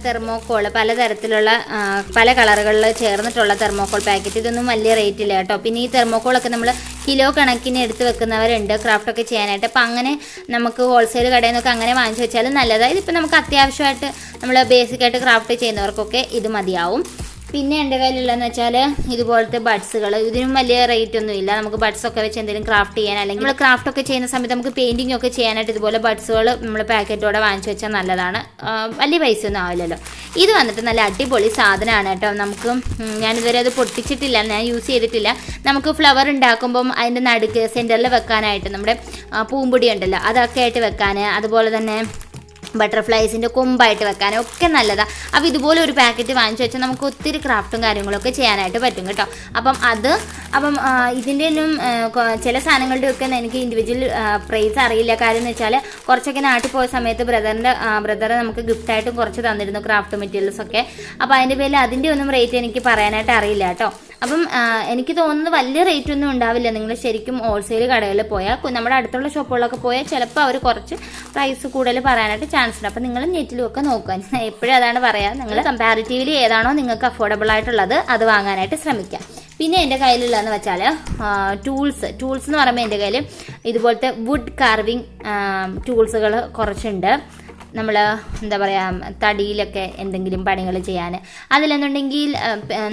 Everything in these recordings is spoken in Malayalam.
തെർമോക്കോൾ, പലതരത്തിലുള്ള പല കളറുകളിൽ ചേർന്നിട്ടുള്ള തെർമോക്കോൾ പാക്കറ്റ്. ഇതൊന്നും വലിയ റേറ്റ് ഇല്ല കേട്ടോ. പിന്നെ ഈ തെർമോക്കോളൊക്കെ നമ്മൾ കിലോ കണക്കിന് എടുത്ത് വെക്കുന്നവരുണ്ട് ക്രാഫ്റ്റൊക്കെ ചെയ്യാനായിട്ട്. അപ്പം അങ്ങനെ നമുക്ക് ഹോൾസെയിൽ കടയിൽ നിന്നൊക്കെ അങ്ങനെ വാങ്ങിച്ച് വെച്ചാലും നല്ലതാണ്. ഇതിപ്പോൾ നമുക്ക് അത്യാവശ്യമായിട്ട് നമ്മൾ ബേസിക്കായിട്ട് ക്രാഫ്റ്റ് ചെയ്യുന്നവർക്കൊക്കെ ഇത് മതിയാവും. പിന്നെ എൻ്റെ കയ്യിലുള്ളതെന്ന് വെച്ചാൽ ഇതുപോലത്തെ ബഡ്സുകൾ. ഇതിനും വലിയ റേറ്റ് ഒന്നും ഇല്ല. നമുക്ക് ബഡ്സൊക്കെ വെച്ച് എന്തെങ്കിലും ക്രാഫ്റ്റ് ചെയ്യാൻ, അല്ലെങ്കിൽ നമ്മൾ ക്രാഫ്റ്റൊക്കെ ചെയ്യുന്ന സമയത്ത് നമുക്ക് പെയിൻറ്റിംഗ് ഒക്കെ ചെയ്യാനായിട്ട് ഇതുപോലെ ബഡ്സുകൾ നമ്മൾ പാക്കറ്റോടെ വാങ്ങിച്ച് വെച്ചാൽ നല്ലതാണ്. വലിയ പൈസ ഒന്നും ആവില്ലല്ലോ. ഇത് വന്നിട്ട് നല്ല അടിപൊളി സാധനമാണ് കേട്ടോ. നമുക്ക് ഞാനിതുവരെ അത് പൊട്ടിച്ചിട്ടില്ല, ഞാൻ യൂസ് ചെയ്തിട്ടില്ല. നമുക്ക് ഫ്ലവർ ഉണ്ടാക്കുമ്പം അതിൻ്റെ നടുക്ക് സെൻറ്ററിൽ വെക്കാനായിട്ട് നമ്മുടെ പൂമ്പൊടി ഉണ്ടല്ലോ അതൊക്കെ ആയിട്ട് വെക്കാൻ, അതുപോലെ തന്നെ ബട്ടർഫ്ലൈസിൻ്റെ കൊമ്പായിട്ട് വെക്കാനും ഒക്കെ നല്ലതാണ്. അപ്പോൾ ഇതുപോലെ ഒരു പാക്കറ്റ് വാങ്ങിച്ചു വെച്ചാൽ നമുക്ക് ഒത്തിരി ക്രാഫ്റ്റും കാര്യങ്ങളൊക്കെ ചെയ്യാനായിട്ട് പറ്റും കേട്ടോ. അപ്പം ഇതിൻ്റെ ഒന്നും ചില സാധനങ്ങളുടെയൊക്കെ എനിക്ക് ഇൻഡിവിജ്വൽ പ്രൈസ് അറിയില്ല. കാര്യം എന്ന് വെച്ചാൽ കുറച്ചൊക്കെ നാട്ടിൽ പോയ സമയത്ത് ബ്രദർ നമുക്ക് ഗിഫ്റ്റായിട്ടും കുറച്ച് തന്നിരുന്നു ക്രാഫ്റ്റ് മെറ്റീരിയൽസൊക്കെ. അപ്പോൾ അതിൻ്റെ പേരിൽ അതിൻ്റെ ഒന്നും റേറ്റ് എനിക്ക് പറയാനായിട്ട് അറിയില്ല കേട്ടോ. അപ്പം എനിക്ക് തോന്നുന്നത് വലിയ റേറ്റ് ഒന്നും ഉണ്ടാവില്ല. നിങ്ങൾ ശരിക്കും ഹോൾസെയിൽ കടകളിൽ പോയാൽ, നമ്മുടെ അടുത്തുള്ള ഷോപ്പുകളിലൊക്കെ പോയാൽ ചിലപ്പോൾ അവർ കുറച്ച് പ്രൈസ് കൂടുതൽ പറയാനായിട്ട് ചാൻസ് ഉണ്ട്. അപ്പം നിങ്ങൾ നെറ്റിലും ഒക്കെ നോക്കാൻ, എപ്പോഴും അതാണ് പറയാം, നിങ്ങൾ കമ്പാരിറ്റീവ്ലി ഏതാണോ നിങ്ങൾക്ക് അഫോർഡബിൾ ആയിട്ടുള്ളത് അത് വാങ്ങാനായിട്ട് ശ്രമിക്കാം. പിന്നെ എൻ്റെ കയ്യിലുള്ളതെന്ന് വെച്ചാൽ ടൂൾസ് എന്ന് പറയുമ്പോൾ എൻ്റെ കയ്യിൽ ഇതുപോലത്തെ വുഡ് കാർവിങ് ടൂൾസുകൾ കുറച്ചുണ്ട്. നമ്മൾ എന്താ പറയുക, തടിയിലൊക്കെ എന്തെങ്കിലും പണികൾ ചെയ്യാൻ, അതിലെന്നുണ്ടെങ്കിൽ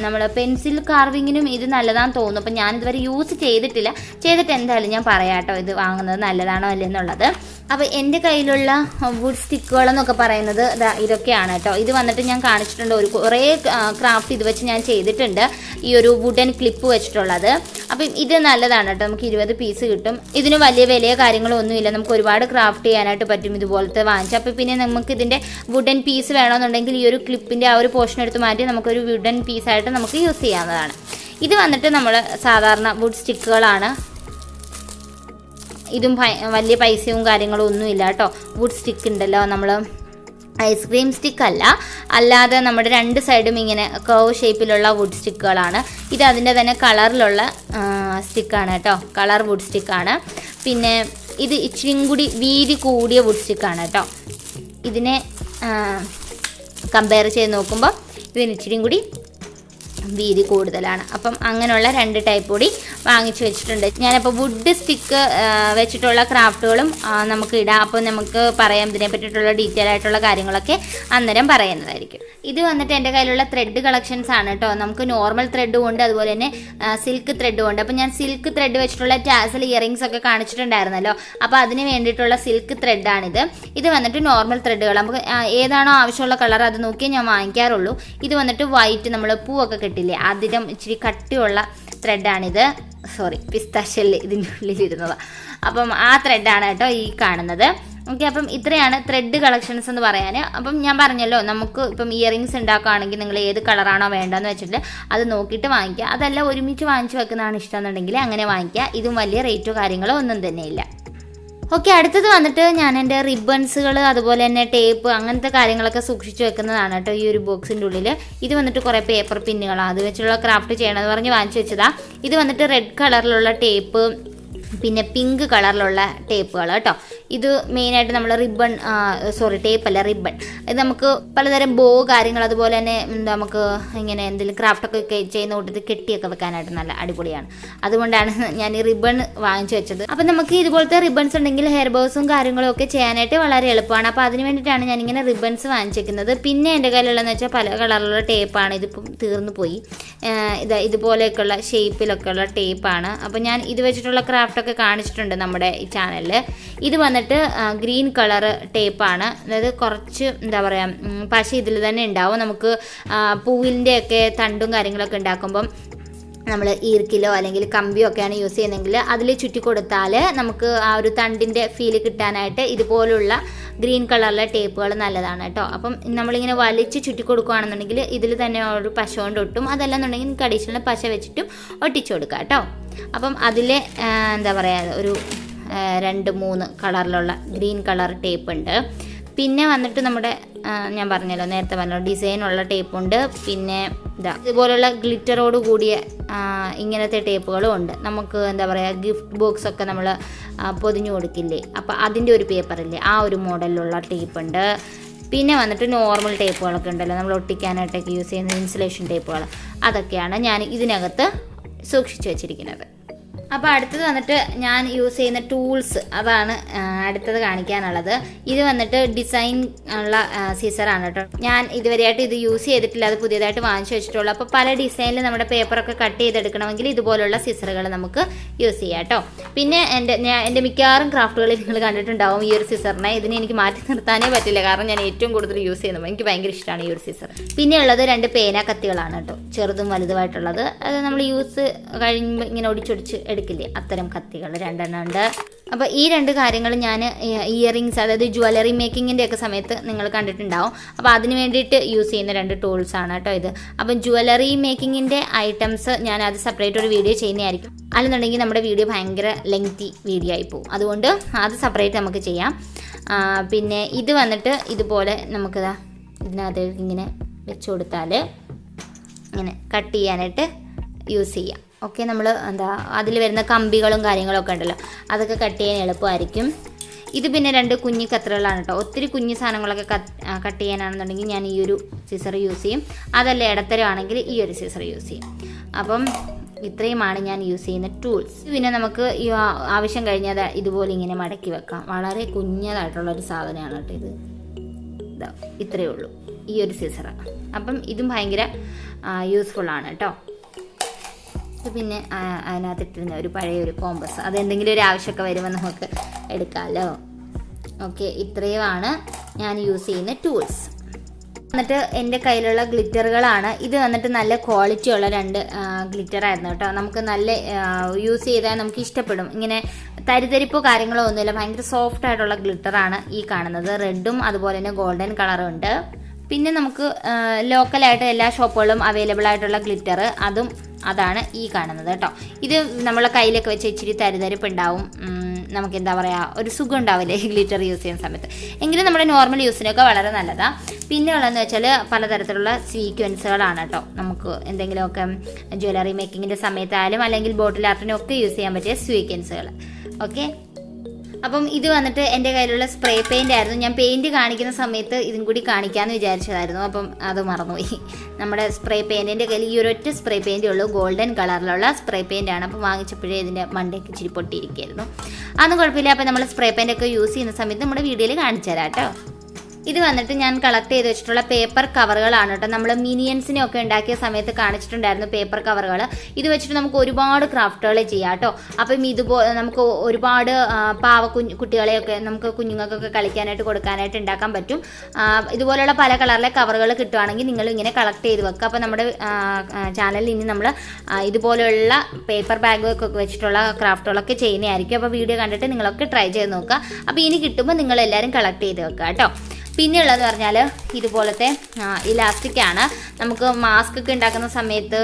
നമ്മൾ പെൻസിൽ കാർവിങ്ങിനും ഇത് നല്ലതാണെന്ന് തോന്നുന്നു. അപ്പം ഞാനിതുവരെ യൂസ് ചെയ്തിട്ട് എന്തായാലും ഞാൻ പറയാം കേട്ടോ ഇത് വാങ്ങുന്നത് നല്ലതാണോ അല്ലെന്നുള്ളത്. അപ്പോൾ എൻ്റെ കയ്യിലുള്ള വുഡ് സ്റ്റിക്കുകളെന്നൊക്കെ പറയുന്നത് ഇതൊക്കെയാണ് കേട്ടോ. ഇത് വന്നിട്ട് ഞാൻ കാണിച്ചിട്ടുണ്ട്, കുറേ ക്രാഫ്റ്റ് ഇത് വെച്ച് ഞാൻ ചെയ്തിട്ടുണ്ട്, ഈ ഒരു വുഡൻ ക്ലിപ്പ് വെച്ചിട്ടുള്ളത്. അപ്പം ഇത് നല്ലതാണ് കേട്ടോ. നമുക്ക് 20 പീസ് കിട്ടും. ഇതിന് വലിയ വിലയോ കാര്യങ്ങളോ ഒന്നുമില്ല. നമുക്ക് ഒരുപാട് ക്രാഫ്റ്റ് ചെയ്യാനായിട്ട് പറ്റും ഇതുപോലത്തെ വാങ്ങിച്ചാൽ. അപ്പോൾ പിന്നെ നമുക്ക് ഇതിൻ്റെ വുഡൻ പീസ് വേണമെന്നുണ്ടെങ്കിൽ ഈ ഒരു ക്ലിപ്പിൻ്റെ ആ ഒരു പോർഷൻ എടുത്ത് മാറ്റി നമുക്കൊരു വുഡൻ പീസായിട്ട് നമുക്ക് യൂസ് ചെയ്യാവുന്നതാണ്. ഇത് വന്നിട്ട് നമ്മൾ സാധാരണ വുഡ് സ്റ്റിക്കുകളാണ്. ഇതും വലിയ പൈസയും കാര്യങ്ങളും ഒന്നുമില്ല കേട്ടോ. വുഡ് സ്റ്റിക്ക് ഉണ്ടല്ലോ, നമ്മൾ ഐസ്ക്രീം സ്റ്റിക്കല്ല, അല്ലാതെ നമ്മുടെ 2 സൈഡും ഇങ്ങനെ കർവ് ഷേപ്പിലുള്ള വുഡ് സ്റ്റിക്കുകളാണ്. ഇത് അതിൻ്റെ തന്നെ കളറിലുള്ള സ്റ്റിക്കാണ് കേട്ടോ, കളർ വുഡ് സ്റ്റിക്കാണ്. പിന്നെ ഇത് ഇച്ചിരി കൂടി വീതി കൂടിയ വുഡ് സ്റ്റിക്കാണ് കേട്ടോ. ഇതിനെ കമ്പയർ ചെയ്ത് നോക്കുമ്പോൾ ഇതിന് ഇച്ചിരി കൂടി വീതി കൂടുതലാണ്. അപ്പം അങ്ങനെയുള്ള 2 ടൈപ്പ് കൂടി വാങ്ങിച്ചു വെച്ചിട്ടുണ്ട്. ഞാനിപ്പോൾ വുഡ് സ്റ്റിക്ക് വെച്ചിട്ടുള്ള ക്രാഫ്റ്റുകളും നമുക്ക് ഇടാം. അപ്പോൾ നമുക്ക് പറയാം ഇതിനെ പറ്റിയിട്ടുള്ള ഡീറ്റെയിൽ ആയിട്ടുള്ള കാര്യങ്ങളൊക്കെ അന്നേരം പറയുന്നതായിരിക്കും. ഇത് വന്നിട്ട് എൻ്റെ കയ്യിലുള്ള ത്രെഡ് കളക്ഷൻസ് ആണ് കേട്ടോ. നമുക്ക് നോർമൽ ത്രെഡും ഉണ്ട്, അതുപോലെ തന്നെ സിൽക്ക് ത്രെഡും ഉണ്ട്. അപ്പോൾ ഞാൻ സിൽക്ക് ത്രെഡ് വെച്ചിട്ടുള്ള ടാസൽ ഇയറിങ്സ് ഒക്കെ കാണിച്ചിട്ടുണ്ടായിരുന്നല്ലോ. അപ്പോൾ അതിന് വേണ്ടിയിട്ടുള്ള സിൽക്ക് ത്രെഡാണിത്. ഇത് വന്നിട്ട് നോർമൽ ത്രെഡുകൾ, നമുക്ക് ഏതാണോ ആവശ്യമുള്ള കളർ അത് നോക്കിയേ ഞാൻ വാങ്ങിക്കാറുള്ളൂ. ഇത് വന്നിട്ട് വൈറ്റ്, നമ്മൾ പൂവൊക്കെ കിട്ടില്ലേ അതിലും ഇച്ചിരി കട്ടിയുള്ള ത്രെഡാണിത്. പിസ്താഷ്യല് ഇതിൻ്റെ ഉള്ളിലിരുന്നതാണ്. അപ്പം ആ ത്രെഡാണ് കേട്ടോ ഈ കാണുന്നത്. ഓക്കെ, അപ്പം ഇത്രയാണ് ത്രെഡ് കളക്ഷൻസ് എന്ന് പറയാൻ. അപ്പം ഞാൻ പറഞ്ഞല്ലോ, നമുക്ക് ഇപ്പം ഇയറിങ്സ് ഉണ്ടാക്കുകയാണെങ്കിൽ നിങ്ങൾ ഏത് കളറാണോ വേണ്ടതെന്ന് വെച്ചിട്ട് അത് നോക്കിയിട്ട് വാങ്ങിക്കുക. അതല്ല ഒരുമിച്ച് വാങ്ങിച്ച് വെക്കുന്നതാണ് ഇഷ്ടമെന്നുണ്ടെങ്കിൽ അങ്ങനെ വാങ്ങിക്കുക. ഇതും വലിയ റേറ്റോ കാര്യങ്ങളോ ഒന്നും തന്നെയില്ല. ഓക്കെ, അടുത്തത് വന്നിട്ട് ഞാൻ എൻ്റെ റിബൺസുകൾ, അതുപോലെ തന്നെ ടേപ്പ്, അങ്ങനത്തെ കാര്യങ്ങളൊക്കെ സൂക്ഷിച്ച് വെക്കുന്നതാണ് കേട്ടോ ഈ ഒരു ബോക്സിൻ്റെ ഉള്ളിൽ. ഇത് വന്നിട്ട് കുറേ പേപ്പർ പിന്നുകളാണ്, അത് വെച്ചുള്ള ക്രാഫ്റ്റ് ചെയ്യണമെന്ന് പറഞ്ഞ് വാങ്ങിച്ചു വെച്ചതാണ്. ഇത് വന്നിട്ട് റെഡ് കളറിലുള്ള ടേപ്പ്, പിന്നെ പിങ്ക് കളറിലുള്ള ടേപ്പുകൾ കേട്ടോ. ഇത് മെയിനായിട്ട് നമ്മൾ ടേപ്പല്ല റിബൺ. ഇത് നമുക്ക് പലതരം ബോ കാര്യങ്ങൾ, അതുപോലെ തന്നെ നമുക്ക് ഇങ്ങനെ എന്തെങ്കിലും ക്രാഫ്റ്റൊക്കെ ചെയ്യുന്ന കൂട്ടത്തിൽ കെട്ടിയൊക്കെ വെക്കാനായിട്ട് നല്ല അടിപൊളിയാണ്. അതുകൊണ്ടാണ് ഞാൻ ഈ റിബൺ വാങ്ങിച്ചു വെച്ചത്. അപ്പം നമുക്ക് ഇതുപോലത്തെ റിബൺസ് ഉണ്ടെങ്കിൽ ഹെയർ ബോസും കാര്യങ്ങളും ഒക്കെ ചെയ്യാനായിട്ട് വളരെ എളുപ്പമാണ്. അപ്പോൾ അതിന് വേണ്ടിയിട്ടാണ് ഞാനിങ്ങനെ റിബൺസ് വാങ്ങിച്ചേക്കുന്നത്. പിന്നെ എൻ്റെ കയ്യിലുള്ളതെന്ന് വെച്ചാൽ പല കളറിലുള്ള ടേപ്പാണ്. ഇതിപ്പം തീർന്നു പോയി. ഇതുപോലെയൊക്കെയുള്ള ഷേപ്പിലൊക്കെ ഉള്ള ടേപ്പാണ്. അപ്പോൾ ഞാൻ ഇത് വെച്ചിട്ടുള്ള ക്രാഫ്റ്റൊക്കെ കാണിച്ചിട്ടുണ്ട് നമ്മുടെ ഈ ചാനലിൽ. ഇത് വന്നിട്ട് ഗ്രീൻ കളർ ടേപ്പാണ്. അതായത് കുറച്ച് എന്താ പറയുക, പശ ഇതിൽ തന്നെ ഉണ്ടാവും. നമുക്ക് പൂവിൻ്റെയൊക്കെ തണ്ടും കാര്യങ്ങളൊക്കെ ഉണ്ടാക്കുമ്പം നമ്മൾ ഈർക്കിലോ അല്ലെങ്കിൽ കമ്പിയോ ഒക്കെയാണ് യൂസ് ചെയ്യുന്നതെങ്കിൽ അതിൽ ചുറ്റി കൊടുത്താൽ നമുക്ക് ആ ഒരു തണ്ടിൻ്റെ ഫീല് കിട്ടാനായിട്ട് ഇതുപോലുള്ള ഗ്രീൻ കളറിലെ ടേപ്പുകൾ നല്ലതാണ് കേട്ടോ. അപ്പം നമ്മളിങ്ങനെ വലിച്ച് ചുറ്റി കൊടുക്കുകയാണെന്നുണ്ടെങ്കിൽ ഇതിൽ തന്നെ ഒരു പശ കൊണ്ട് ഒട്ടും. അതല്ലെന്നുണ്ടെങ്കിൽ നിങ്ങൾക്ക് അഡീഷണൽ പശ വെച്ചിട്ടും ഒട്ടിച്ചു കൊടുക്കാം കേട്ടോ. അപ്പം അതിൽ എന്താ പറയുക, ഒരു 2-3 കളറിലുള്ള ഗ്രീൻ കളർ ടേപ്പ് ഉണ്ട്. പിന്നെ വന്നിട്ട് നമ്മുടെ ഞാൻ പറഞ്ഞല്ലോ, നേരത്തെ പറഞ്ഞല്ലോ, ഡിസൈനുള്ള ടേപ്പുണ്ട്. പിന്നെ ഇതുപോലുള്ള ഗ്ലിറ്ററോട് കൂടിയ ഇങ്ങനത്തെ ടേപ്പുകളും ഉണ്ട്. നമുക്ക് എന്താ പറയുക, ഗിഫ്റ്റ് ബോക്സൊക്കെ നമ്മൾ പൊതിഞ്ഞു കൊടുക്കില്ലേ, അപ്പോൾ അതിൻ്റെ ഒരു പേപ്പറില്ലേ, ആ ഒരു മോഡലിലുള്ള ടേപ്പുണ്ട്. പിന്നെ വന്നിട്ട് നോർമൽ ടേപ്പുകളൊക്കെ ഉണ്ടല്ലോ, നമ്മൾ ഒട്ടിക്കാനായിട്ടൊക്കെ യൂസ് ചെയ്യുന്ന ഇൻസുലേഷൻ ടേപ്പുകൾ, അതൊക്കെയാണ് ഞാൻ ഇതിനകത്ത് സൂക്ഷിച്ചു വെച്ചിരിക്കുന്നത്. അപ്പോൾ അടുത്തത് വന്നിട്ട് ഞാൻ യൂസ് ചെയ്യുന്ന ടൂൾസ്, അതാണ് അടുത്തത് കാണിക്കാനുള്ളത്. ഇത് വന്നിട്ട് ഡിസൈൻ ഉള്ള സീസറാണ് കേട്ടോ. ഞാൻ ഇതുവരെയായിട്ട് ഇത് യൂസ് ചെയ്തിട്ടില്ല, അത് പുതിയതായിട്ട് വാങ്ങിച്ചു വെച്ചിട്ടുള്ളൂ. അപ്പോൾ പല ഡിസൈനിൽ നമ്മുടെ പേപ്പറൊക്കെ കട്ട് ചെയ്തെടുക്കണമെങ്കിൽ ഇതുപോലുള്ള സീസറുകൾ നമുക്ക് യൂസ് ചെയ്യാം കേട്ടോ. പിന്നെ എൻ്റെ മിക്കവാറും ക്രാഫ്റ്റുകളിൽ നിങ്ങൾ കണ്ടിട്ടുണ്ടാവും ഈ ഒരു സീസറിനെ. ഇതിനെ എനിക്ക് മാറ്റി നിർത്താനേ പറ്റില്ല, കാരണം ഞാൻ ഏറ്റവും കൂടുതൽ യൂസ് ചെയ്യുന്നത്, എനിക്ക് ഭയങ്കര ഇഷ്ടമാണ് ഈ ഒരു സീസർ. പിന്നെ ഉള്ളത് 2 പേന കത്തികളാണ് കേട്ടോ, ചെറുതും വലുതുമായിട്ടുള്ളത്. അത് നമ്മൾ യൂസ് കഴിയുമ്പോൾ ഇങ്ങനെ ഒടിച്ചൊടിച്ച് എടുക്കില്ലേ, അത്തരം കത്തികൾ 2 എണ്ണം ഉണ്ട്. അപ്പോൾ ഈ 2 കാര്യങ്ങൾ ഞാൻ ഇയറിങ്സ്, അതായത് ജ്വല്ലറി മേക്കിങ്ങിൻ്റെ ഒക്കെ സമയത്ത് നിങ്ങൾ കണ്ടിട്ടുണ്ടാവും. അപ്പോൾ അതിന് വേണ്ടിയിട്ട് യൂസ് ചെയ്യുന്ന 2 ടൂൾസാണ് കേട്ടോ ഇത്. അപ്പം ജ്വല്ലറി മേക്കിങ്ങിൻ്റെ ഐറ്റംസ് ഞാൻ അത് സെപ്പറേറ്റ് ഒരു വീഡിയോ ചെയ്യുന്നതായിരിക്കും. അല്ലെന്നുണ്ടെങ്കിൽ നമ്മുടെ വീഡിയോ ഭയങ്കര ലെങ്തി വീഡിയോ ആയി പോകും, അതുകൊണ്ട് അത് സെപ്പറേറ്റ് നമുക്ക് ചെയ്യാം. പിന്നെ ഇത് വന്നിട്ട് ഇതുപോലെ നമുക്കിതാ ഇതിനകത്ത് ഇങ്ങനെ വെച്ച് കൊടുത്താൽ ഇങ്ങനെ കട്ട് ചെയ്യാനായിട്ട് യൂസ് ചെയ്യാം. ഓക്കെ, നമ്മൾ അതിൽ വരുന്ന കമ്പികളും കാര്യങ്ങളൊക്കെ ഉണ്ടല്ലോ, അതൊക്കെ കട്ട് ചെയ്യാൻ എളുപ്പമായിരിക്കും. ഇത് പിന്നെ 2 കുഞ്ഞു കത്രികളാണ് കേട്ടോ. ഒത്തിരി കുഞ്ഞു സാധനങ്ങളൊക്കെ കട്ട് ചെയ്യാനാണെന്നുണ്ടെങ്കിൽ ഞാൻ ഈ ഒരു സീസർ യൂസ് ചെയ്യും, അതല്ല ഇടത്തരമാണെങ്കിൽ ഈ ഒരു സീസർ യൂസ് ചെയ്യും. അപ്പം ഇത്രയുമാണ് ഞാൻ യൂസ് ചെയ്യുന്ന ടൂൾസ്. പിന്നെ നമുക്ക് ഈ ആവശ്യം കഴിഞ്ഞാൽ ഇതുപോലെ ഇങ്ങനെ മടക്കി വെക്കാം. വളരെ കുഞ്ഞതായിട്ടുള്ളൊരു സാധനമാണ് കേട്ടോ ഇത്. ഇത്രയേ ഉള്ളൂ ഈ ഒരു സീസർ. അപ്പം ഇതും ഭയങ്കര യൂസ്ഫുള്ളാണ് കേട്ടോ. പിന്നെ അതിനകത്തിട്ടിരുന്ന ഒരു പഴയ ഒരു കോമ്പസ്, അതെന്തെങ്കിലും ഒരു ആവശ്യമൊക്കെ വരുമ്പോൾ നമുക്ക് എടുക്കാമല്ലോ. ഓക്കെ, ഇത്രയുമാണ് ഞാൻ യൂസ് ചെയ്യുന്ന ടൂൾസ്. എന്നിട്ട് എൻ്റെ കയ്യിലുള്ള ഗ്ലിറ്ററുകളാണ്. ഇത് വന്നിട്ട് നല്ല ക്വാളിറ്റി ഉള്ള 2 ഗ്ലിറ്ററായിരുന്നു കേട്ടോ. നമുക്ക് നല്ല യൂസ് ചെയ്താൽ നമുക്ക് ഇഷ്ടപ്പെടും. ഇങ്ങനെ തരിതരിപ്പോ കാര്യങ്ങളോ ഒന്നുമില്ല, ഭയങ്കര സോഫ്റ്റ് ആയിട്ടുള്ള ഗ്ലിറ്ററാണ് ഈ കാണുന്നത്. റെഡും അതുപോലെ തന്നെ ഗോൾഡൻ കളറും ഉണ്ട്. പിന്നെ നമുക്ക് ലോക്കലായിട്ട് എല്ലാ ഷോപ്പുകളിലും അവൈലബിൾ ആയിട്ടുള്ള ഗ്ലിറ്റർ, അതാണ് ഈ കാണുന്നത് കേട്ടോ. ഇത് നമ്മളെ കയ്യിലൊക്കെ വെച്ച് ഇച്ചിരി തരിതരിപ്പ് ഉണ്ടാവും, നമുക്ക് എന്താ പറയുക, ഒരു സുഖം ഉണ്ടാവില്ലേ ഗ്ലിറ്റർ യൂസ് ചെയ്യുന്ന സമയത്ത്. എങ്കിലും നമ്മുടെ നോർമൽ യൂസിനൊക്കെ വളരെ നല്ലതാണ്. പിന്നെ ഉള്ളതെന്ന് വെച്ചാൽ പലതരത്തിലുള്ള സ്വീക്വൻസുകളാണ് കേട്ടോ. നമുക്ക് എന്തെങ്കിലുമൊക്കെ ജ്വല്ലറി മേക്കിങ്ങിൻ്റെ സമയത്തായാലും അല്ലെങ്കിൽ ബോട്ടിൽ ആർട്ടിനൊക്കെ യൂസ് ചെയ്യാൻ പറ്റിയ സ്വീക്വൻസുകൾ. ഓക്കെ, അപ്പം ഇത് വന്നിട്ട് എൻ്റെ കയ്യിലുള്ള സ്പ്രേ പെയിൻ്റ് ആയിരുന്നു. ഞാൻ പെയിൻറ്റ് കാണിക്കുന്ന സമയത്ത് ഇതും കൂടി കാണിക്കാമെന്ന് വിചാരിച്ചതായിരുന്നു, അപ്പം അത് മറന്നുപോയി. നമ്മുടെ സ്പ്രേ പെയിൻറ്റിൻ്റെ കയ്യിൽ ഈ ഒരൊറ്റ സ്പ്രേ പെയിൻറ്റേ ഉള്ളൂ, ഗോൾഡൻ കളറിലുള്ള സ്പ്രേ പെയിൻ്റാണ്. അപ്പം വാങ്ങിച്ചപ്പോഴേ ഇതിൻ്റെ മണ്ടയ്ക്ക് ഇച്ചിരി പൊട്ടിയിരിക്കുകയായിരുന്നു. അതൊന്നും കുഴപ്പമില്ല. അപ്പം നമ്മൾ സ്പ്രേ പെയിൻ്റൊക്കെ യൂസ് ചെയ്യുന്ന സമയത്ത് നമ്മുടെ വീഡിയോയിൽ കാണിച്ചു തരാം കേട്ടോ. ഇത് വന്നിട്ട് ഞാൻ കളക്ട് ചെയ്ത് വെച്ചിട്ടുള്ള പേപ്പർ കവറുകളാണ് കേട്ടോ. നമ്മൾ മിനിയൻസിനെ ഒക്കെ ഉണ്ടാക്കിയ സമയത്ത് കാണിച്ചിട്ടുണ്ടായിരുന്നു പേപ്പർ കവറുകൾ. ഇത് വെച്ചിട്ട് നമുക്ക് ഒരുപാട് ക്രാഫ്റ്റുകൾ ചെയ്യാം കേട്ടോ. അപ്പം ഇതുപോലെ നമുക്ക് ഒരുപാട് കുട്ടികളെയൊക്കെ നമുക്ക് കുഞ്ഞുങ്ങൾക്കൊക്കെ കളിക്കാനായിട്ട് കൊടുക്കാനായിട്ട് ഉണ്ടാക്കാൻ പറ്റും. ഇതുപോലെയുള്ള പല കളറിലെ കവറുകൾ കിട്ടുവാണെങ്കിൽ നിങ്ങൾ ഇങ്ങനെ കളക്ട് ചെയ്ത് വെക്കുക. അപ്പോൾ നമ്മുടെ ചാനലിൽ ഇനി നമ്മൾ ഇതുപോലെയുള്ള പേപ്പർ ബാഗൊക്കെ വെച്ചിട്ടുള്ള ക്രാഫ്റ്റുകളൊക്കെ ചെയ്യുന്നതായിരിക്കും. അപ്പോൾ വീഡിയോ കണ്ടിട്ട് നിങ്ങളൊക്കെ ട്രൈ ചെയ്ത് നോക്കുക. അപ്പോൾ ഇനി കിട്ടുമ്പോൾ നിങ്ങളെല്ലാവരും കളക്ട് ചെയ്ത് വെക്കുക കേട്ടോ. പിന്നെ ഉള്ളതെന്ന് പറഞ്ഞാൽ ഇതുപോലത്തെ ഇലാസ്റ്റിക്കാണ്. നമുക്ക് മാസ്ക് ഒക്കെ ഉണ്ടാക്കുന്ന സമയത്ത്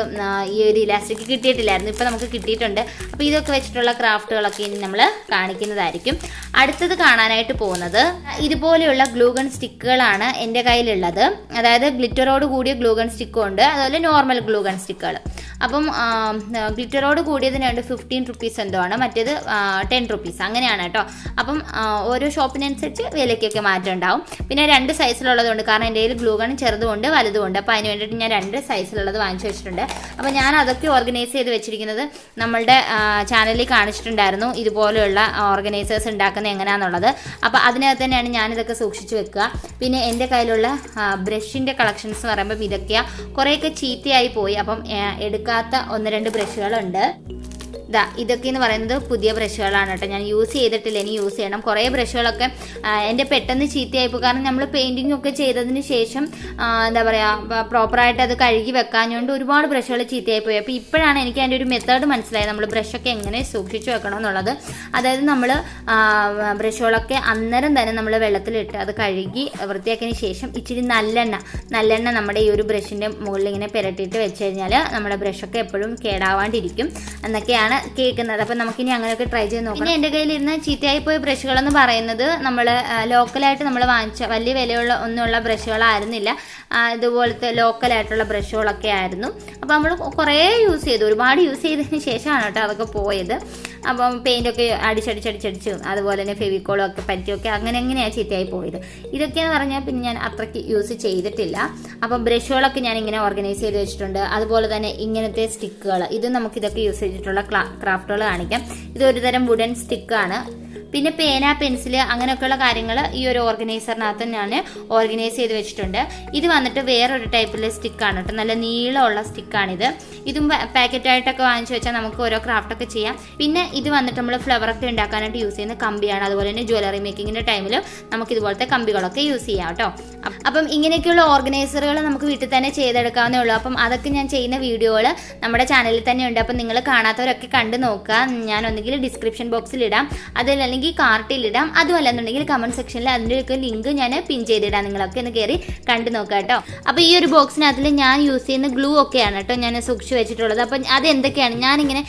ഈ ഒരു ഇലാസ്റ്റിക് കിട്ടിയിട്ടില്ലായിരുന്നു, ഇപ്പോൾ നമുക്ക് കിട്ടിയിട്ടുണ്ട്. അപ്പോൾ ഇതൊക്കെ വെച്ചിട്ടുള്ള ക്രാഫ്റ്റുകളൊക്കെ ഇനി നമ്മൾ കാണിക്കുന്നതായിരിക്കും. അടുത്തത് കാണാനായിട്ട് പോകുന്നത് ഇതുപോലെയുള്ള ഗ്ലൂഗൺ സ്റ്റിക്കുകളാണ് എൻ്റെ കയ്യിലുള്ളത്. അതായത് ഗ്ലിറ്ററോട് കൂടിയ ഗ്ലൂഗൺ സ്റ്റിക്കും ഉണ്ട്, അതുപോലെ നോർമൽ ഗ്ലൂഗൺ സ്റ്റിക്കുകൾ. അപ്പം ഗ്ലിറ്ററോട് കൂടിയതിനുണ്ട് 15 റുപ്പീസ് എന്തോ ആണ്, മറ്റേത് 10 റുപ്പീസ് അങ്ങനെയാണ് കേട്ടോ. അപ്പം ഓരോ ഷോപ്പിനനുസരിച്ച് വിലയ്ക്കൊക്കെ മാറ്റം ഉണ്ടാവും. പിന്നെ 2 സൈസിലുള്ളതുണ്ട്, കാരണം എൻ്റെ കയ്യിൽ ഗ്ലൂഗൺ ചെറുതുമുണ്ട് വലുതുമുണ്ട്. അപ്പോൾ അതിന് വേണ്ടിയിട്ട് ഞാൻ 2 സൈസിലുള്ളത് വാങ്ങിച്ചു വെച്ചിട്ടുണ്ട്. അപ്പോൾ ഞാൻ അതൊക്കെ ഓർഗനൈസ് ചെയ്ത് വെച്ചിരിക്കുന്നത് നമ്മളുടെ ചാനലിൽ കാണിച്ചിട്ടുണ്ടായിരുന്നു, ഇതുപോലെയുള്ള ഓർഗനൈസേഴ്സ് ഉണ്ടാക്കുന്നത് എങ്ങനെയാണെന്നുള്ളത്. അപ്പോൾ അതിനകത്ത് തന്നെയാണ് ഞാനിതൊക്കെ സൂക്ഷിച്ച് വെക്കുക. പിന്നെ എൻ്റെ കയ്യിലുള്ള ബ്രഷിൻ്റെ കളക്ഷൻസ് എന്ന് പറയുമ്പം ഇതൊക്കെയാണ്. കുറേയൊക്കെ ചീത്തയായി പോയി, അപ്പം എടുക്കാത്ത 1-2 ബ്രഷുകളുണ്ട്. ഇതൊക്കെ എന്ന് പറയുന്നത് പുതിയ ബ്രഷുകളാണ് കേട്ടോ. ഞാൻ യൂസ് ചെയ്തിട്ടില്ല, ഇനി യൂസ് ചെയ്യണം. കുറേ ബ്രഷുകളൊക്കെ എൻ്റെ പെട്ടെന്ന് ചീത്തയായിപ്പോൾ, കാരണം നമ്മൾ പെയിൻറ്റിംഗ് ഒക്കെ ചെയ്തതിന് ശേഷം എന്താ പറയുക പ്രോപ്പറായിട്ട് അത് കഴുകി വെക്കാഞ്ഞുകൊണ്ട് ഒരുപാട് ബ്രഷുകൾ ചീത്തയായിപ്പോയി. അപ്പോൾ ഇപ്പോഴാണ് എനിക്ക് അതിൻ്റെ ഒരു മെത്തേഡ് മനസ്സിലായത്, നമ്മൾ ബ്രഷൊക്കെ എങ്ങനെ സൂക്ഷിച്ച് വെക്കണം എന്നുള്ളത്. അതായത് നമ്മൾ ബ്രഷുകളൊക്കെ അന്നേരം തന്നെ നമ്മൾ വെള്ളത്തിലിട്ട് അത് കഴുകി വൃത്തിയാക്കിയതിന് ശേഷം ഇച്ചിരി നല്ലെണ്ണ നമ്മുടെ ഈ ഒരു ബ്രഷിൻ്റെ മുകളിൽ ഇങ്ങനെ പുരട്ടിയിട്ട് വെച്ച് കഴിഞ്ഞാൽ നമ്മുടെ ബ്രഷൊക്കെ എപ്പോഴും കേടാവാണ്ടിരിക്കും എന്നൊക്കെയാണ് കേൾക്കുന്നത്. അപ്പം നമുക്കിനി അങ്ങനെയൊക്കെ ട്രൈ ചെയ്ത് നോക്കാം. പിന്നെ എൻ്റെ കയ്യിലിരുന്ന് ചീത്തയായിപ്പോയ ബ്രഷുകളെന്ന് പറയുന്നത് നമ്മൾ ലോക്കലായിട്ട് നമ്മൾ വാങ്ങിച്ച വലിയ വിലയുള്ള ഒന്നുമുള്ള ബ്രഷുകളായിരുന്നില്ല, ഇതുപോലത്തെ ലോക്കലായിട്ടുള്ള ബ്രഷുകളൊക്കെ ആയിരുന്നു. അപ്പോൾ നമ്മൾ കുറേ യൂസ് ചെയ്തു, ഒരുപാട് യൂസ് ചെയ്തതിന് ശേഷമാണ് കേട്ടോ അതൊക്കെ പോയത്. അപ്പം പെയിൻ്റൊക്കെ അടിച്ചടിച്ച് അതുപോലെ തന്നെ ഫെവിക്കോളും ഒക്കെ പറ്റിയൊക്കെ അങ്ങനെയാണ് ചീത്തയായി പോയത്. ഇതൊക്കെയെന്ന് പറഞ്ഞാൽ പിന്നെ ഞാൻ അത്രയ്ക്ക് യൂസ് ചെയ്തിട്ടില്ല. അപ്പം ബ്രഷുകളൊക്കെ ഞാൻ ഇങ്ങനെ ഓർഗനൈസ് ചെയ്ത് വെച്ചിട്ടുണ്ട്. അതുപോലെ തന്നെ ഇങ്ങനത്തെ സ്റ്റിക്കുകൾ, ഇത് നമുക്കിതൊക്കെ യൂസ് ചെയ്തിട്ടുള്ള ക്രാഫ്റ്റുകൾ കാണിക്കാം. ഇതൊരു തരം വുഡൻ സ്റ്റിക്കാണ്. പിന്നെ പേന, പെൻസിൽ അങ്ങനെയൊക്കെയുള്ള കാര്യങ്ങൾ ഈ ഒരു ഓർഗനൈസറിനകത്ത് ഞാൻ ഓർഗനൈസ് ചെയ്ത് വെച്ചിട്ടുണ്ട്. ഇത് വന്നിട്ട് വേറൊരു ടൈപ്പിലെ സ്റ്റിക്കാണ് കേട്ടോ, നല്ല നീളമുള്ള സ്റ്റിക്കാണിത്. ഇതും പാക്കറ്റായിട്ടൊക്കെ വാങ്ങിച്ചു വെച്ചാൽ നമുക്ക് ഓരോ ക്രാഫ്റ്റൊക്കെ ചെയ്യാം. പിന്നെ ഇത് വന്നിട്ട് നമ്മൾ ഫ്ലവറൊക്കെ ഉണ്ടാക്കാനായിട്ട് യൂസ് ചെയ്യുന്ന കമ്പിയാണ്. അതുപോലെ തന്നെ ജ്വല്ലറി മേക്കിങ്ങിൻ്റെ ടൈമിൽ നമുക്ക് ഇതുപോലത്തെ കമ്പികളൊക്കെ യൂസ് ചെയ്യാം കേട്ടോ. അപ്പം ഇങ്ങനെയൊക്കെയുള്ള ഓർഗനൈസറുകൾ നമുക്ക് വീട്ടിൽ തന്നെ ചെയ്തെടുക്കാവുന്നേ ഉള്ളൂ. അപ്പം അതൊക്കെ ഞാൻ ചെയ്യുന്ന വീഡിയോകൾ നമ്മുടെ ചാനലിൽ തന്നെ ഉണ്ട്. അപ്പം നിങ്ങൾ കാണാത്തവരൊക്കെ കണ്ടു നോക്കുക. ഞാൻ ഒന്നുകിൽ ഡിസ്ക്രിപ്ഷൻ ബോക്സിൽ ഇടാം, അതല്ലെങ്കിൽ കാർട്ടിൽ ഇടാം, അതുമല്ലെന്നുണ്ടെങ്കിൽ കമന്റ് സെക്ഷനിൽ അതിൻ്റെയൊക്കെ ലിങ്ക് ഞാൻ പിൻ ചെയ്തിടാം. നിങ്ങളൊക്കെ ഒന്ന് കയറി കണ്ടു നോക്കാം കേട്ടോ. അപ്പോൾ ഈ ഒരു ബോക്സിനകത്തിൽ ഞാൻ യൂസ് ചെയ്യുന്ന ഗ്ലൂ ഒക്കെയാണ് കേട്ടോ ഞാൻ സൂക്ഷിച്ച് വെച്ചിട്ടുള്ളത്. അപ്പം അത് എന്തൊക്കെയാണ് ഞാനിങ്ങനെ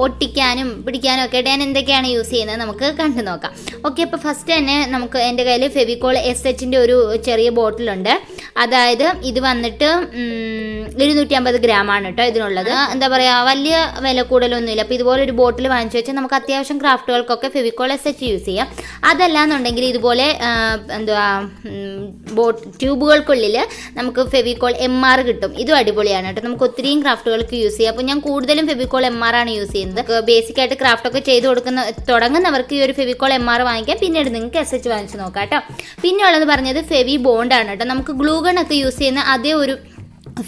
ഒട്ടിക്കാനും പിടിക്കാനും ഒക്കെ ഞാൻ എന്തൊക്കെയാണ് യൂസ് ചെയ്യുന്നത് നമുക്ക് കണ്ടു നോക്കാം. ഓക്കെ, അപ്പോൾ ഫസ്റ്റ് തന്നെ നമുക്ക് എൻ്റെ കയ്യിൽ ഫെവിക്കോൾ SHൻ്റെ ഒരു ചെറിയ ബോട്ടിലുണ്ട്. അതായത് ഇത് വന്നിട്ട് 250 ഗ്രാമാണ് കേട്ടോ ഇതിനുള്ളത്. എന്താ പറയുക, വലിയ വില കൂടുതലൊന്നുമില്ല. അപ്പോൾ ഇതുപോലെ ഒരു ബോട്ടിൽ വാങ്ങിച്ചു വെച്ചാൽ നമുക്ക് അത്യാവശ്യം ക്രാഫ്റ്റുകൾക്കൊക്കെ ഫെവിക്കോൾ SH യൂസ് ചെയ്യാം. അതല്ലാന്നുണ്ടെങ്കിൽ ഇതുപോലെ ട്യൂബുകൾക്കുള്ളിൽ നമുക്ക് ഫെവിക്കോൾ MR കിട്ടും. ഇതും അടിപൊളിയാണ് കേട്ടോ, നമുക്ക് ഒത്തിരിയും ക്രാഫ്റ്റുകൾക്ക് യൂസ് ചെയ്യാം. അപ്പോൾ ഞാൻ കൂടുതലും ഫെവിക്കോൾ MR ആണ് യൂസ് ചെയ്യുന്നത്. ബേസിക്കായിട്ട് ക്രാഫ്റ്റൊക്കെ ചെയ്ത് തുടങ്ങുന്നവർക്ക് ഈ ഒരു ഫെവിക്കോൾ MR വാങ്ങിക്കാം. പിന്നീട് നിങ്ങൾക്ക് SH വാങ്ങിച്ച് നോക്കാം കേട്ടോ. പിന്നെ ഉള്ളത് പറഞ്ഞത് ഫെവി ബോണ്ടാണ് കേട്ടോ. നമുക്ക് ഗ്ലൂ ഗൺ ഒക്കെ യൂസ് ചെയ്യുന്ന അതേ ഒരു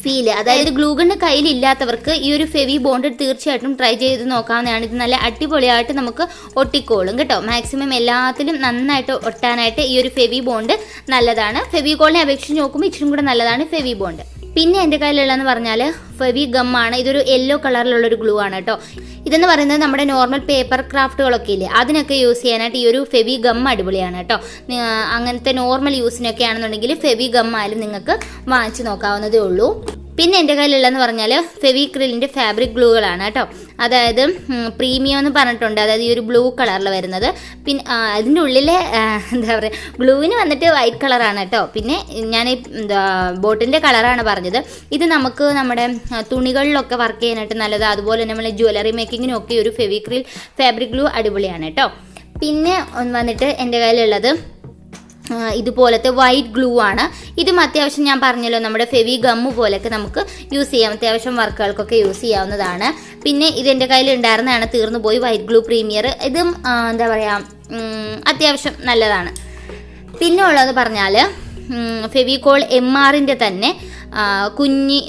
ഫീല്, അതായത് ഗ്ലൂഗണ് കയ്യിലില്ലാത്തവർക്ക് ഈ ഒരു ഫെവി ബോണ്ട് തീർച്ചയായിട്ടും ട്രൈ ചെയ്ത് നോക്കാവുന്നതാണ്. ഇത് നല്ല അടിപൊളിയായിട്ട് നമുക്ക് ഒട്ടിക്കോളും കേട്ടോ. മാക്സിമം എല്ലാത്തിലും നന്നായിട്ട് ഒട്ടാനായിട്ട് ഈ ഒരു ഫെവി ബോണ്ട് നല്ലതാണ്. ഫെവിക്കോളിനെ അപേക്ഷിച്ച് നോക്കുമ്പോൾ ഇച്ചിരി കൂടെ നല്ലതാണ് ഫെവി ബോണ്ട്. പിന്നെ എൻ്റെ കയ്യിലുള്ളതെന്ന് പറഞ്ഞാൽ ഫെവി ഗമ്മാണ്. ഇതൊരു യെല്ലോ കളറിലുള്ളൊരു ഗ്ലൂ ആണ് കേട്ടോ. ഇതെന്ന് പറയുന്നത് നമ്മുടെ നോർമൽ പേപ്പർ ക്രാഫ്റ്റുകളൊക്കെ ഇല്ലേ, അതിനൊക്കെ യൂസ് ചെയ്യാനായിട്ട് ഈ ഒരു ഫെവി ഗം അടിപൊളിയാണ് കേട്ടോ. അങ്ങനത്തെ നോർമൽ യൂസിനൊക്കെ ആണെന്നുണ്ടെങ്കിൽ ഫെവി ഗം ആയാലും നിങ്ങൾക്ക് വാങ്ങിച്ച് നോക്കാവുന്നതേ ഉള്ളൂ. പിന്നെ എൻ്റെ കയ്യിലുള്ളതെന്ന് പറഞ്ഞാൽ ഫെവിക്രിലിൻ്റെ ഫാബ്രിക് ഗ്ലൂകളാണ് കേട്ടോ. അതായത് പ്രീമിയം എന്ന് പറഞ്ഞിട്ടുണ്ട്, അതായത് ഈ ഒരു ബ്ലൂ കളറിൽ വരുന്നത്. പിന്നെ അതിൻ്റെ ഉള്ളിലെ എന്താ പറയുക, ഗ്ലൂവിന് വന്നിട്ട് വൈറ്റ് കളറാണ് കേട്ടോ. പിന്നെ ഞാൻ ബോട്ടിൻ്റെ കളറാണ് പറഞ്ഞത്. ഇത് നമുക്ക് നമ്മുടെ തുണികളിലൊക്കെ വർക്ക് ചെയ്യാനായിട്ട് നല്ലത്. അതുപോലെ നമ്മൾ ജ്വല്ലറി മേക്കിങ്ങിനും ഒക്കെ ഒരു ഫെവിക്രിൽ ഫാബ്രിക് ഗ്ലൂ അടിപൊളിയാണ് കേട്ടോ. പിന്നെ വന്നിട്ട് എൻ്റെ കയ്യിലുള്ളത് ഇതുപോലത്തെ വൈറ്റ് ഗ്ലൂ ആണ്. ഇതും അത്യാവശ്യം ഞാൻ പറഞ്ഞല്ലോ നമ്മുടെ ഫെവി ഗമ്മ് പോലെയൊക്കെ നമുക്ക് യൂസ് ചെയ്യാം, അത്യാവശ്യം വർക്കുകൾക്കൊക്കെ യൂസ് ചെയ്യാവുന്നതാണ്. പിന്നെ ഇതെൻ്റെ കയ്യിൽ ഉണ്ടായിരുന്നതാണ്, തീർന്നു പോയി, വൈറ്റ് ഗ്ലൂ പ്രീമിയർ. ഇതും എന്താ പറയുക അത്യാവശ്യം നല്ലതാണ്. പിന്നെ ഉള്ളത് പറഞ്ഞാൽ ഫെവിക്കോൾ MRൻ്റെ തന്നെ കുഞ്ഞി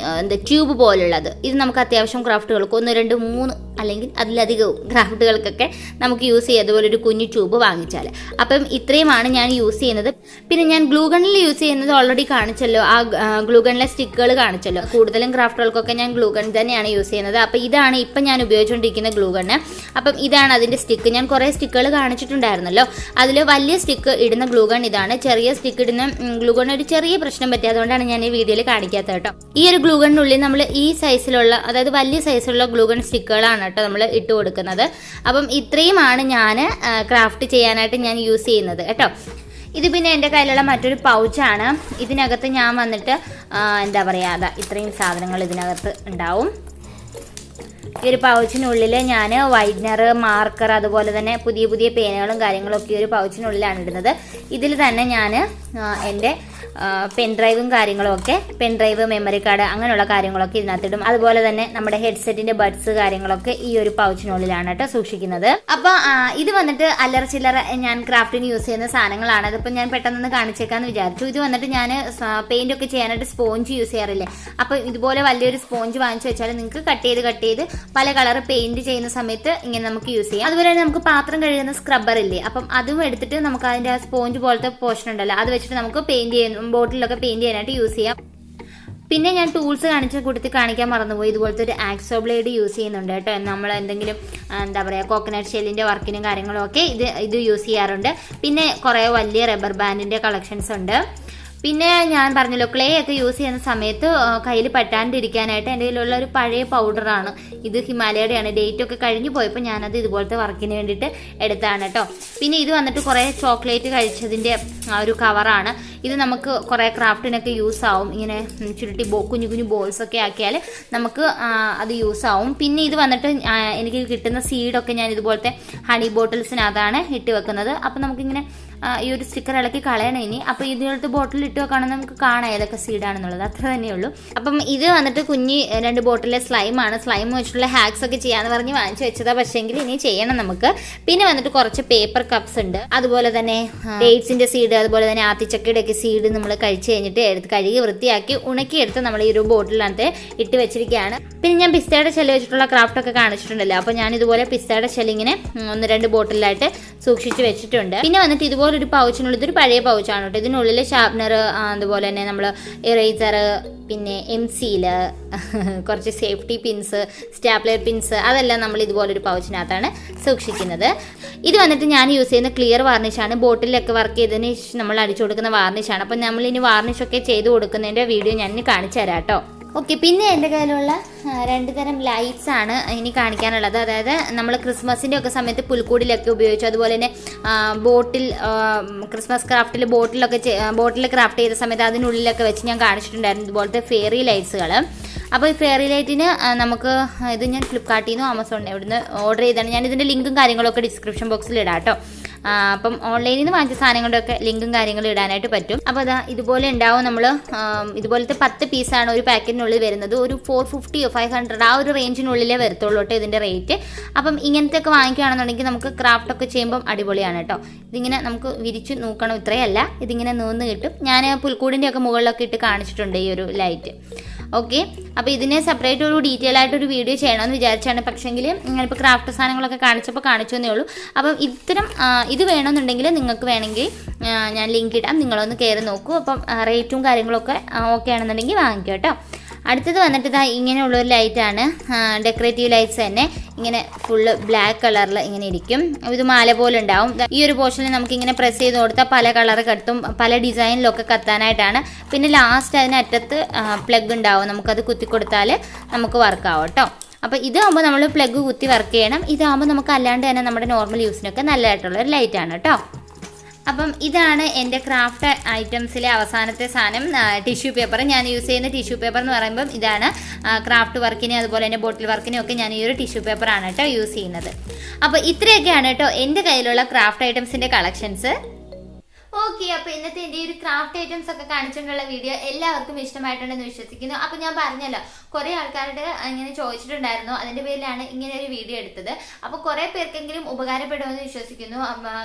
ട്യൂബ് പോലുള്ളത്. ഇത് നമുക്ക് അത്യാവശ്യം ക്രാഫ്റ്റുകൾക്ക് 1, 2, 3 അല്ലെങ്കിൽ അതിലധികവും ക്രാഫ്റ്റുകൾക്കൊക്കെ നമുക്ക് യൂസ് ചെയ്യാം, അതുപോലെ ഒരു കുഞ്ഞു ട്യൂബ് വാങ്ങിച്ചാൽ. അപ്പം ഇത്രയുമാണ് ഞാൻ യൂസ് ചെയ്യുന്നത്. പിന്നെ ഞാൻ ഗ്ലൂ ഗണ്ണിൽ യൂസ് ചെയ്യുന്നത് ഓൾറെഡി കാണിച്ചല്ലോ, ആ ഗ്ലൂ ഗണ്ണിലെ സ്റ്റിക്കുകൾ കാണിച്ചല്ലോ. കൂടുതലും ക്രാഫ്റ്റുകൾക്കൊക്കെ ഞാൻ ഗ്ലൂ ഗൺ തന്നെയാണ് യൂസ് ചെയ്യുന്നത്. അപ്പോൾ ഇതാണ് ഇപ്പം ഞാൻ ഉപയോഗിച്ചുകൊണ്ടിരിക്കുന്ന ഗ്ലൂ ഗണ്ണ്. അപ്പം ഇതാണ് അതിൻ്റെ സ്റ്റിക്ക്. ഞാൻ കുറേ സ്റ്റിക്കുകൾ കാണിച്ചിട്ടുണ്ടായിരുന്നല്ലോ, അതിൽ വലിയ സ്റ്റിക്ക് ഇടുന്ന ഗ്ലൂ ഗൺ ഇതാണ്. ചെറിയ സ്റ്റിക്ക് ഇടുന്ന ഗ്ലൂ ഗൺ ഒരു ചെറിയ പ്രശ്നം പറ്റി, അതുകൊണ്ടാണ് ഞാൻ ഈ വീഡിയോയിൽ കാണിക്കാത്തത് കേട്ടോ. ഈ ഒരു ഗ്ലൂ ഗണ്ണിനുള്ളിൽ നമ്മൾ ഈ സൈസിലുള്ള, അതായത് വലിയ സൈസിലുള്ള ഗ്ലൂ ഗൺ സ്റ്റിക്കുകളാണ് കേട്ടോ നമ്മൾ ഇട്ട് കൊടുക്കുന്നത്. അപ്പം ഇത്രയുമാണ് ഞാൻ ക്രാഫ്റ്റ് ചെയ്യാനായിട്ട് ഞാൻ യൂസ് ചെയ്യുന്നത് കേട്ടോ. ഇത് പിന്നെ എൻ്റെ കയ്യിലുള്ള മറ്റൊരു പൗച്ചാണ്. ഇതിനകത്ത് ഞാൻ വന്നിട്ട് എന്താ പറയുക, ഇത്രയും സാധനങ്ങൾ ഇതിനകത്ത് ഉണ്ടാവും. ഈ ഒരു പൗച്ചിനുള്ളിൽ ഞാൻ വൈറ്റ്നർ, മാർക്കർ, അതുപോലെ തന്നെ പുതിയ പുതിയ പേനകളും കാര്യങ്ങളും ഒക്കെ ഈ ഒരു പൗച്ചിനുള്ളിലാണ് ഇടുന്നത്. ഇതിൽ തന്നെ ഞാൻ എൻ്റെ പെൻഡ്രൈവും കാര്യങ്ങളുമൊക്കെ, പെൻഡ്രൈവ്, മെമ്മറി കാർഡ് അങ്ങനെയുള്ള കാര്യങ്ങളൊക്കെ ഇതിനകത്തിടും. അതുപോലെ തന്നെ നമ്മുടെ ഹെഡ്സെറ്റിന്റെ ബഡ്സ് കാര്യങ്ങളൊക്കെ ഈ ഒരു പൗച്ചിനുള്ളിലാണ് കേട്ടോ സൂക്ഷിക്കുന്നത്. അപ്പോൾ ഇത് വന്നിട്ട് അല്ലറ ചില്ലറ ഞാൻ ക്രാഫ്റ്റിന് യൂസ് ചെയ്യുന്ന സാധനങ്ങളാണ്. അതിപ്പോൾ ഞാൻ പെട്ടെന്ന് കാണിച്ചേക്കാന്ന് വിചാരിച്ചു. ഇത് വന്നിട്ട് ഞാൻ പെയിന്റ് ഒക്കെ ചെയ്യാനായിട്ട് സ്പോഞ്ച് യൂസ് ചെയ്യാറില്ലേ, അപ്പോൾ ഇതുപോലെ വലിയൊരു സ്പോഞ്ച് വാങ്ങിച്ചു വെച്ചാൽ നിങ്ങൾക്ക് കട്ട് ചെയ്ത് പല കളർ പെയിന്റ് ചെയ്യുന്ന സമയത്ത് ഇങ്ങനെ നമുക്ക് യൂസ് ചെയ്യാം. അതുപോലെ തന്നെ നമുക്ക് പാത്രം കഴുകുന്ന സ്ക്രബ്ബർ ഇല്ലേ, അപ്പം അതും എടുത്തിട്ട് നമുക്ക് അതിന്റെ സ്പോഞ്ച് പോലത്തെ പോർഷൻ ഉണ്ടല്ലോ, അത് വെച്ചിട്ട് നമുക്ക് പെയിന്റ് ചെയ്യുന്ന ബോട്ടിലൊക്കെ പെയിന്റ് ചെയ്യാനായിട്ട് യൂസ് ചെയ്യാം. പിന്നെ ഞാൻ ടൂൾസ് കാണിക്കാൻ മറന്നുപോയി. ഇതുപോലത്തെ ഒരു ആക്സോ ബ്ലേഡ് യൂസ് ചെയ്യുന്നുണ്ട് കേട്ടോ. നമ്മൾ എന്തെങ്കിലും എന്താ പറയുക കോക്കനട്ട് ഷെല്ലിൻ്റെ വർക്കിനും കാര്യങ്ങളും ഒക്കെ ഇത് യൂസ് ചെയ്യാറുണ്ട്. പിന്നെ കുറേ വലിയ റബ്ബർ ബാൻഡിൻ്റെ കളക്ഷൻസ് ഉണ്ട്. പിന്നെ ഞാൻ പറഞ്ഞല്ലോ ക്ലേ ഒക്കെ യൂസ് ചെയ്യുന്ന സമയത്ത് കയ്യിൽ പറ്റാണ്ടിരിക്കാനായിട്ട് എൻ്റെ കയ്യിലുള്ള ഒരു പഴയ പൗഡറാണ് ഇത് ഹിമാലയയുടെയാണ്, ഡേറ്റ് ഒക്കെ കഴിഞ്ഞു പോയപ്പോൾ ഞാനത് ഇതുപോലത്തെ വർക്കിന് വേണ്ടിയിട്ട് എടുത്താണ് കേട്ടോ. പിന്നെ ഇത് വന്നിട്ട് കുറേ ചോക്ലേറ്റ് കഴിച്ചതിൻ്റെ ഒരു കവറാണ്. ഇത് നമുക്ക് കുറേ ക്രാഫ്റ്റിനൊക്കെ യൂസ് ആവും. ഇങ്ങനെ ചുരുട്ടി കുഞ്ഞു കുഞ്ഞു ബോൾസ് ഒക്കെ ആക്കിയാൽ നമുക്ക് അത് യൂസ് ആവും. പിന്നെ ഇത് വന്നിട്ട് എനിക്ക് കിട്ടുന്ന സീഡൊക്കെ ഞാൻ ഇതുപോലത്തെ ഹണി ബോട്ടിൽസിനകത്താണ് ഇട്ട് വെക്കുന്നത്. അപ്പം നമുക്കിങ്ങനെ ഈ ഒരു സ്റ്റിക്കർ ഇളക്കി കളയണം ഇനി. അപ്പോൾ ഇതുപോലത്തെ ബോട്ടിൽ ഇട്ട് വെക്കുകയാണെങ്കിൽ നമുക്ക് കാണാം ഏതൊക്കെ സീഡാണെന്നുള്ളത്, അത്ര തന്നെയുള്ളൂ. അപ്പം ഇത് വന്നിട്ട് 2 ബോട്ടിലെ സ്ലൈമാണ്. സ്ലൈം വെച്ചിട്ടുള്ള ഹാക്സ് ഒക്കെ ചെയ്യാന്ന് പറഞ്ഞ് വാങ്ങിച്ചു വെച്ചതാണ്, പക്ഷേങ്കിൽ ഇനി ചെയ്യണം നമുക്ക്. പിന്നെ വന്നിട്ട് കുറച്ച് പേപ്പർ കപ്സ് ഉണ്ട്, അതുപോലെ തന്നെ ഡേറ്റ്സിന്റെ സീഡ്, അതുപോലെ തന്നെ ആത്തിച്ചക്കയുടെ ഒക്കെ സീഡ് നമ്മൾ കഴിച്ച് കഴിഞ്ഞിട്ട് എടുത്ത് കഴുകി വൃത്തിയാക്കി ഉണക്കിയെടുത്ത് നമ്മൾ ഈ ഒരു ബോട്ടിലിനകത്ത് ഇട്ട് വെച്ചിരിക്കുകയാണ്. പിന്നെ ഞാൻ പിസ്തയുടെ ഷെല്ല് വെച്ചിട്ടുള്ള ക്രാഫ്റ്റ് ഒക്കെ കാണിച്ചിട്ടുണ്ടല്ലോ, അപ്പോൾ ഞാൻ ഇതുപോലെ പിസ്തയുടെ ഷെല്ല് ഇങ്ങനെ 1-2 ബോട്ടിലായിട്ട് സൂക്ഷിച്ച് വെച്ചിട്ടുണ്ട്. പിന്നെ വന്നിട്ട് ഇതുപോലെ ഒരു പൗച്ചിനുള്ളിൽ, ഇതൊരു പഴയ പൗച്ചാണ് കേട്ടോ. ഇതിനുള്ളിൽ ഷാർപ്നർ, അതുപോലെ തന്നെ നമ്മൾ ഇറേസർ, പിന്നെ എംസീല്, കുറച്ച് സേഫ്റ്റി പിൻസ്, സ്റ്റാപ്ലർ പിൻസ്, അതെല്ലാം നമ്മൾ ഇതുപോലൊരു പൗച്ചിനകത്താണ് സൂക്ഷിക്കുന്നത്. ഇത് വന്നിട്ട് ഞാൻ യൂസ് ചെയ്യുന്ന ക്ലിയർ വാർണിഷാണ്. ബോട്ടിലൊക്കെ വർക്ക് ചെയ്തതിന് ശേഷം നമ്മൾ അടിച്ചു കൊടുക്കുന്ന വാർണിഷാണ്. അപ്പം നമ്മളിനി വാർണിഷൊക്കെ ചെയ്ത് കൊടുക്കുന്നതിൻ്റെ വീഡിയോ ഞാൻ കാണിച്ചു തരാം കേട്ടോ. ഓക്കെ, പിന്നെ എൻ്റെ കയ്യിലുള്ള 2 തരം ലൈറ്റ്സ് ആണ് ഇനി കാണിക്കാനുള്ളത്. അതായത് നമ്മൾ ക്രിസ്മസിൻ്റെ ഒക്കെ സമയത്ത് പുൽക്കൂടിലൊക്കെ ഉപയോഗിച്ചു, അതുപോലെ തന്നെ ബോട്ടിൽ ക്രിസ്മസ് ക്രാഫ്റ്റിൽ ബോട്ടിൽ ക്രാഫ്റ്റ് ചെയ്ത സമയത്ത് അതിനുള്ളിലൊക്കെ വെച്ച് ഞാൻ കാണിച്ചിട്ടുണ്ടായിരുന്നു ഇതുപോലത്തെ ഫെയറി ലൈറ്റ്സുകൾ. അപ്പോൾ ഈ ഫെയറി ലൈറ്റിന് നമുക്ക് ഇത് ഞാൻ ഫ്ലിപ്കാർട്ടിൽ നിന്നും ആമസോണിൽ ഇവിടുന്ന് ഓർഡർ ചെയ്താണ്. ഞാൻ ഇതിൻ്റെ ലിങ്കും കാര്യങ്ങളൊക്കെ ഡിസ്ക്രിപ്ഷൻ ബോക്സിൽ ഇടാം കേട്ടോ. അപ്പം ഓൺലൈനിൽ നിന്ന് വാങ്ങിച്ച സാധനങ്ങളുടെയൊക്കെ ലിങ്കും കാര്യങ്ങളും ഇടാനായിട്ട് പറ്റും. അപ്പോൾ അതാ ഇതുപോലെ ഉണ്ടാവും. നമ്മൾ ഇതുപോലത്തെ 10 പീസാണ് ഒരു പാക്കറ്റിനുള്ളിൽ വരുന്നത്. ഒരു 450 500 ആ ഒരു റേഞ്ചിനുള്ളിലേ വരത്തുള്ളൂ കേട്ടോ ഇതിൻ്റെ റേറ്റ്. അപ്പം ഇങ്ങനത്തെ ഒക്കെ വാങ്ങിക്കുകയാണെന്നുണ്ടെങ്കിൽ നമുക്ക് ക്രാഫ്റ്റൊക്കെ ചെയ്യുമ്പം അടിപൊളിയാണ് കേട്ടോ. ഇതിങ്ങനെ നമുക്ക് വിരിച്ച് നോക്കണം, ഇത്രയല്ല, ഇതിങ്ങനെ നീന്ന് കിട്ടും. ഞാൻ പുൽക്കൂടിൻ്റെ ഒക്കെ മുകളിലൊക്കെ ഇട്ട് കാണിച്ചിട്ടുണ്ട് ഈ ഒരു ലൈറ്റ്. ഓക്കെ, അപ്പോൾ ഇതിനെ സെപ്പറേറ്റ് ഒരു ഡീറ്റെയിൽ ആയിട്ടൊരു വീഡിയോ ചെയ്യണമെന്ന് വിചാരിച്ചാണ്. പക്ഷേങ്കിൽ ഞാനിപ്പോൾ ക്രാഫ്റ്റ് സാധനങ്ങളൊക്കെ കാണിച്ചപ്പോൾ കാണിച്ചു എന്നേ ഉള്ളൂ. അപ്പം ഇത് വേണമെന്നുണ്ടെങ്കിൽ നിങ്ങൾക്ക് വേണമെങ്കിൽ ഞാൻ ലിങ്ക് ഇടാം, നിങ്ങളൊന്ന് കയറി നോക്കൂ. അപ്പം റേറ്റും കാര്യങ്ങളൊക്കെ ഓക്കെ ആണെന്നുണ്ടെങ്കിൽ വാങ്ങിക്കും കേട്ടോ. അടുത്തത് വന്നിട്ട് ഇതാ ഇങ്ങനെയുള്ളൊരു ലൈറ്റാണ്, ഡെക്കറേറ്റീവ് ലൈറ്റ്സ് തന്നെ. ഇങ്ങനെ ഫുള്ള് ബ്ലാക്ക് കളറിൽ ഇങ്ങനെ ഇരിക്കും. ഇത് മാല പോലെ ഉണ്ടാവും. ഈ ഒരു പോർഷനിൽ നമുക്കിങ്ങനെ പ്രസ് ചെയ്ത് കൊടുത്താൽ പല കളർ കത്തും, പല ഡിസൈനിലൊക്കെ കത്താനായിട്ടാണ്. പിന്നെ ലാസ്റ്റ് അതിനറ്റത്ത് പ്ലഗ് ഉണ്ടാവും, നമുക്കത് കുത്തി കൊടുത്താൽ നമുക്ക് വർക്കാവും കേട്ടോ. അപ്പോൾ ഇതാകുമ്പോൾ നമ്മൾ പ്ലഗ് കുത്തി വർക്ക് ചെയ്യണം. ഇതാകുമ്പോൾ നമുക്ക് അല്ലാണ്ട് തന്നെ നമ്മുടെ നോർമൽ യൂസിനൊക്കെ നല്ലതായിട്ടുള്ള ഒരു ലൈറ്റാണ് കേട്ടോ. അപ്പം ഇതാണ് എൻ്റെ ക്രാഫ്റ്റ് ഐറ്റംസിലെ അവസാനത്തെ സാധനം, ടിഷ്യൂ പേപ്പർ. ഞാൻ യൂസ് ചെയ്യുന്ന ടിഷ്യൂ പേപ്പർ എന്ന് പറയുമ്പം ഇതാണ്. ക്രാഫ്റ്റ് വർക്കിന് അതുപോലെ തന്നെ ബോട്ടിൽ വർക്കിനും ഒക്കെ ഞാൻ ഈ ഒരു ടിഷ്യൂ പേപ്പറാണ് കേട്ടോ യൂസ് ചെയ്യുന്നത്. അപ്പോൾ ഇത്രയൊക്കെയാണ് കേട്ടോ എൻ്റെ കയ്യിലുള്ള ക്രാഫ്റ്റ് ഐറ്റംസിൻ്റെ കളക്ഷൻസ്. ഓക്കെ, അപ്പോൾ ഇന്നത്തെ എൻ്റെ ഒരു ക്രാഫ്റ്റ് ഐറ്റംസ് ഒക്കെ കാണിച്ചുകൊണ്ടുള്ള വീഡിയോ എല്ലാവർക്കും ഇഷ്ടമായിട്ടുണ്ടെന്ന് വിശ്വസിക്കുന്നു. അപ്പോൾ ഞാൻ പറഞ്ഞല്ലോ, കുറേ ആൾക്കാരുടെ ഇങ്ങനെ ചോദിച്ചിട്ടുണ്ടായിരുന്നു, അതിൻ്റെ പേരിലാണ് ഇങ്ങനെ ഒരു വീഡിയോ എടുത്തത്. അപ്പോൾ കുറേ പേർക്കെങ്കിലും ഉപകാരപ്പെടുമെന്ന് വിശ്വസിക്കുന്നു.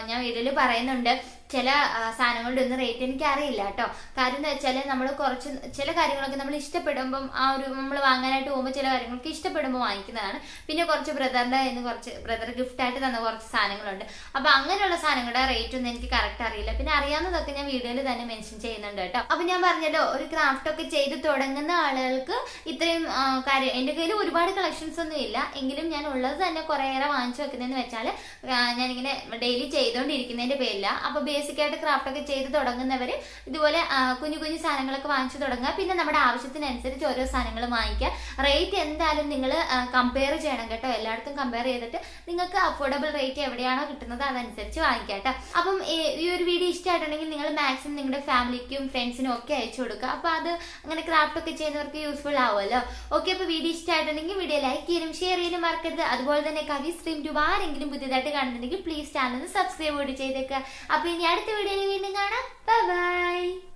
ഞാൻ വീഡിയോയിൽ പറയുന്നുണ്ട്, ചില സാധനങ്ങളുടെ ഒന്നും റേറ്റ് എനിക്ക് അറിയില്ല കേട്ടോ. കാര്യം എന്താ വെച്ചാൽ നമ്മൾ ചില കാര്യങ്ങളൊക്കെ നമ്മൾ ഇഷ്ടപ്പെടുമ്പം നമ്മൾ വാങ്ങാനായിട്ട് പോകുമ്പോൾ ചില കാര്യങ്ങളൊക്കെ ഇഷ്ടപ്പെടുമ്പോൾ വാങ്ങിക്കുന്നതാണ്. പിന്നെ കുറച്ച് ബ്രദർ ഗിഫ്റ്റായിട്ട് തന്ന കുറച്ച് സാധനങ്ങളുണ്ട്. അപ്പോൾ അങ്ങനെയുള്ള സാധനങ്ങളുടെ റേറ്റ് ഒന്നും എനിക്ക് കറക്റ്റ് അറിയില്ല. പിന്നെ അറിയാവുന്നതൊക്കെ ഞാൻ വീഡിയോയിൽ തന്നെ മെൻഷൻ ചെയ്യുന്നുണ്ട് കേട്ടോ. അപ്പോൾ ഞാൻ പറഞ്ഞല്ലോ, ഒരു ക്രാഫ്റ്റ് ഒക്കെ ചെയ്ത് തുടങ്ങുന്ന ആളുകൾക്ക് ഇത്രയും കാര്യം. എൻ്റെ കയ്യിൽ ഒരുപാട് കളക്ഷൻസ് ഒന്നും ഇല്ല, എങ്കിലും ഞാൻ ഉള്ളത് തന്നെ കുറേയേറെ വാങ്ങിച്ചു വെക്കുന്നതെന്ന് വെച്ചാൽ ഞാനിങ്ങനെ ഡെയിലി ചെയ്തുകൊണ്ടിരിക്കുന്നതിൻ്റെ പേരില്ല. അപ്പോൾ ബേസിക്കായിട്ട് ക്രാഫ്റ്റ് ഒക്കെ ചെയ്ത് തുടങ്ങുന്നവർ ഇതുപോലെ കുഞ്ഞു കുഞ്ഞു സാധനങ്ങളൊക്കെ വാങ്ങിച്ചു തുടങ്ങുക. പിന്നെ നമ്മുടെ ആവശ്യത്തിനനുസരിച്ച് ഓരോ സാധനങ്ങൾ വാങ്ങിക്കുക. റേറ്റ് എന്തായാലും നിങ്ങൾ കമ്പയർ ചെയ്യണം കേട്ടോ. എല്ലായിടത്തും കമ്പയർ ചെയ്തിട്ട് നിങ്ങൾക്ക് അഫോർഡബിൾ റേറ്റ് എവിടെയാണോ കിട്ടുന്നത് അതനുസരിച്ച് വാങ്ങിക്കാം കേട്ടോ. അപ്പം ഈ ഒരു വീഡിയോ ഇഷ്ടമായിട്ടുണ്ടെങ്കിൽ നിങ്ങൾ മാക്സിമം നിങ്ങളുടെ ഫാമിലിക്കും ഫ്രണ്ട്സിനും ഒക്കെ അയച്ചു കൊടുക്കുക. അപ്പോൾ അത് അങ്ങനെ ക്രാഫ്റ്റ് ഒക്കെ ചെയ്യുന്നവർക്ക് യൂസ്ഫുൾ ആവുമല്ലോ. ഓക്കെ, അപ്പോൾ വീഡിയോ ഇഷ്ടമായിട്ടുണ്ടെങ്കിൽ വീഡിയോ ലൈക്ക് ചെയ്യാനും ഷെയർ ചെയ്യാനും മറക്കരുത്. അതുപോലെ തന്നെ കവി സ്ട്രീം ട്യൂബ് ആരെങ്കിലും പുതിയതായിട്ട് കാണുന്നുണ്ടെങ്കിൽ പ്ലീസ് ചാനൽ സബ്സ്ക്രൈബ് കൂടി ചെയ്തേക്കുക. അപ്പോൾ ഇനി അടുത്ത വീഡിയോയിൽ വീണ്ടും കാണാം. ബൈ.